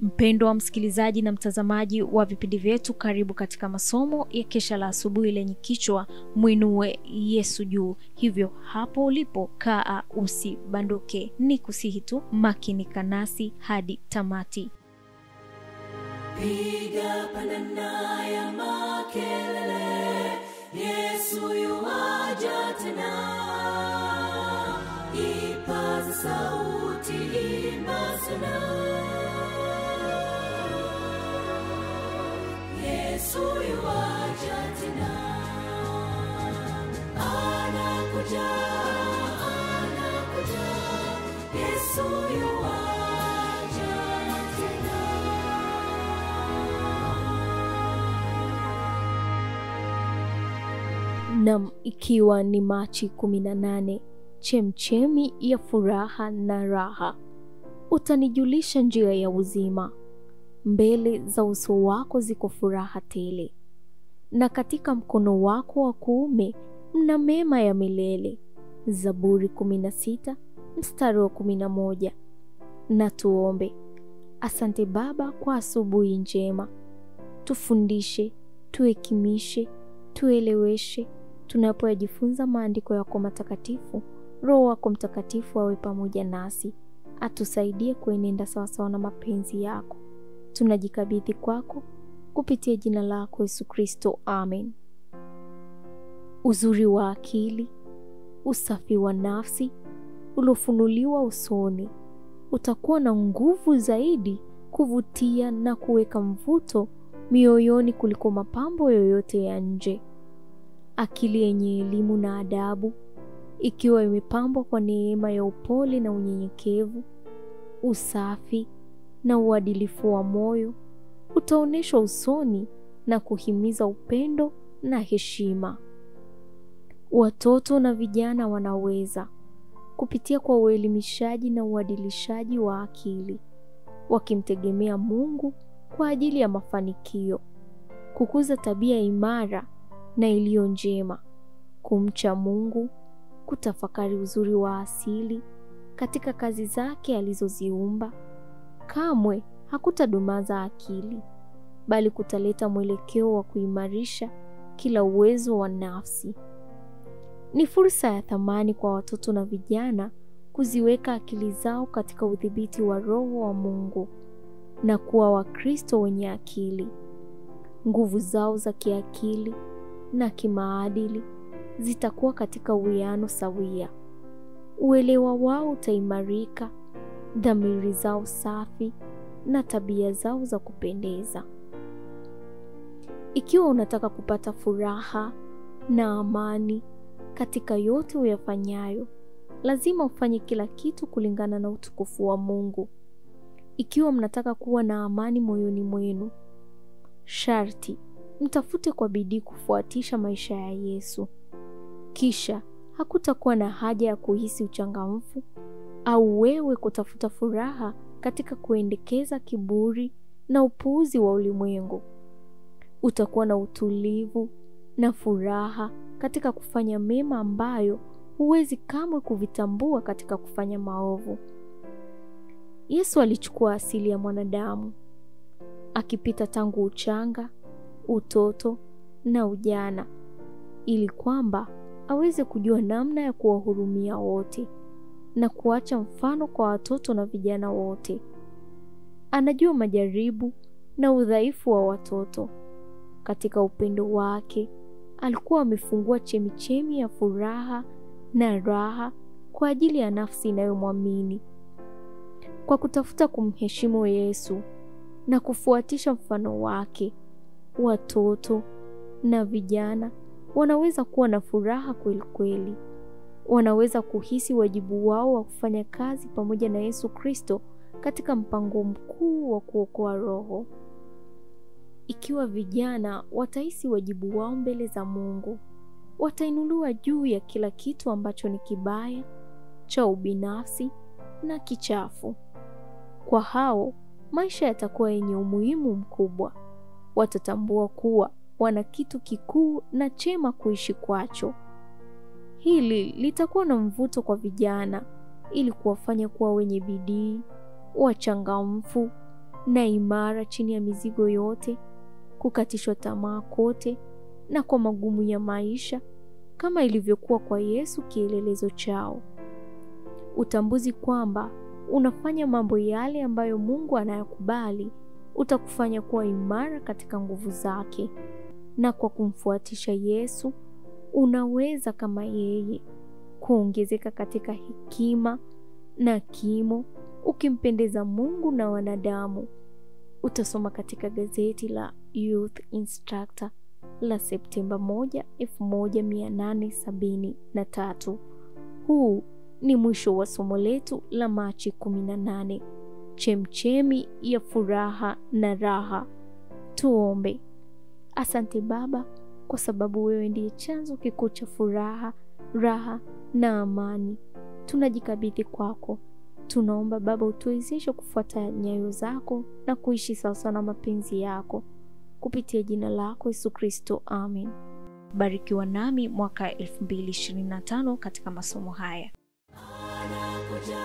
Mpendwa wa msikilizaji na mtazamaji wa vipindi vyetu, karibu katika masomo ya kesha la asubuhi lenye kichwa Mwinue Yesu juu. Hivyo hapo ulipo, kaa usibanduke, ni kusihi tu makinika nasi hadi tamati. Piga panana ya makelele, Yesu yuaja tena. Ipaza sauti, imba sana. Yesu yuaja tena. Anakuja, anakuja. Yesu yuaja tena. Nam, ikiwa ni Machi 18, chemchemi ya furaha na raha. Utanijulisha njia ya uzima, mbele za uso wako ziko furaha tele, na katika mkono wako wa kuume mna mema ya milele. Zaburi 16 mstari wa 11. Na tuombe. Asante Baba kwa asubuhi njema. Tufundishe, tuhekimishe, tueleweshe tunapoyajifunza maandiko yako matakatifu. Roho wako Mtakatifu awe pamoja nasi, atusaidie kuenenda sawasawa na mapenzi yako. Tunajikabidhi kwako kupitia jina lako Yesu Kristo, amen. Uzuri wa akili, usafi wa nafsi uliofunuliwa usoni utakuwa na nguvu zaidi kuvutia na kuweka mvuto mioyoni kuliko mapambo yoyote ya nje. Akili yenye elimu na adabu, ikiwa imepambwa kwa neema ya upole na unyenyekevu, usafi na uadilifu wa moyo, utaoneshwa usoni na kuhimiza upendo na heshima. Watoto na vijana wanaweza kupitia kwa uelimishaji na uadilishaji wa akili, wakimtegemea Mungu kwa ajili ya mafanikio, kukuza tabia imara na iliyo njema, kumcha Mungu, kutafakari uzuri wa asili katika kazi zake alizoziumba. Kamwe hakutadumaza akili, bali kutaleta mwelekeo wa kuimarisha kila uwezo wa nafsi. Ni fursa ya thamani kwa watoto na vijana kuziweka akili zao katika udhibiti wa Roho wa Mungu na kuwa Wakristo wenye akili. Nguvu zao za kiakili na kimaadili zitakuwa katika uwiano sawia. Uelewa wao utaimarika, dhamiri zao safi na tabia zao za kupendeza. Ikiwa unataka kupata furaha na amani katika yote uyafanyayo, lazima ufanye kila kitu kulingana na utukufu wa Mungu. Ikiwa mnataka kuwa na amani moyoni mwenu, sharti mtafute kwa bidii kufuatisha maisha ya Yesu. Kisha hakutakuwa na haja ya kuhisi uchangamfu au wewe kutafuta furaha katika kuendekeza kiburi na upuuzi wa ulimwengu. Utakuwa na utulivu na furaha katika kufanya mema ambayo huwezi kamwe kuvitambua katika kufanya maovu. Yesu alichukua asili ya mwanadamu, akipita tangu uchanga, utoto na ujana, ili kwamba aweze kujua namna ya kuwahurumia wote na kuacha mfano kwa watoto na vijana wote. Anajua majaribu na udhaifu wa watoto. Katika upendo wake, alikuwa amefungua chemichemi ya furaha na raha kwa ajili ya nafsi inayomwamini. Kwa kutafuta kumheshimu Yesu na kufuatisha mfano wake, watoto na vijana wanaweza kuwa na furaha kweli kweli. Wanaweza kuhisi wajibu wao wa kufanya kazi pamoja na Yesu Kristo katika mpango mkuu wa kuokoa roho. Ikiwa vijana watahisi wajibu wao mbele za Mungu, watainuliwa juu ya kila kitu ambacho ni kibaya, cha ubinafsi na kichafu. Kwa hao, maisha yatakuwa yenye umuhimu mkubwa. Watatambua kuwa wana kitu kikuu na chema kuishi kwacho. Hili litakuwa na mvuto kwa vijana ili kuwafanya kuwa wenye bidii, wachangamfu na imara chini ya mizigo yote, kukatishwa tamaa kote na kwa magumu ya maisha, kama ilivyokuwa kwa Yesu kielelezo chao. Utambuzi kwamba unafanya mambo yale ambayo Mungu anayakubali utakufanya kuwa imara katika nguvu zake, na kwa kumfuatisha Yesu unaweza kama yeye kuongezeka katika hekima na kimo, ukimpendeza Mungu na wanadamu. Utasoma katika gazeti la Youth Instructor la Septemba 1, 1873. Huu ni mwisho wa somo letu la Machi 18, chemchemi ya furaha na raha. Tuombe. Asante Baba, kwa sababu wewe ndiye chanzo kikuu cha furaha, raha na amani. Tunajikabidhi kwako. Tunaomba Baba utuwezeshe kufuata nyayo zako na kuishi sawasawa na mapenzi yako, kupitia jina lako Yesu Kristo, amen. Barikiwa nami mwaka 2025 katika masomo haya. Anakuja.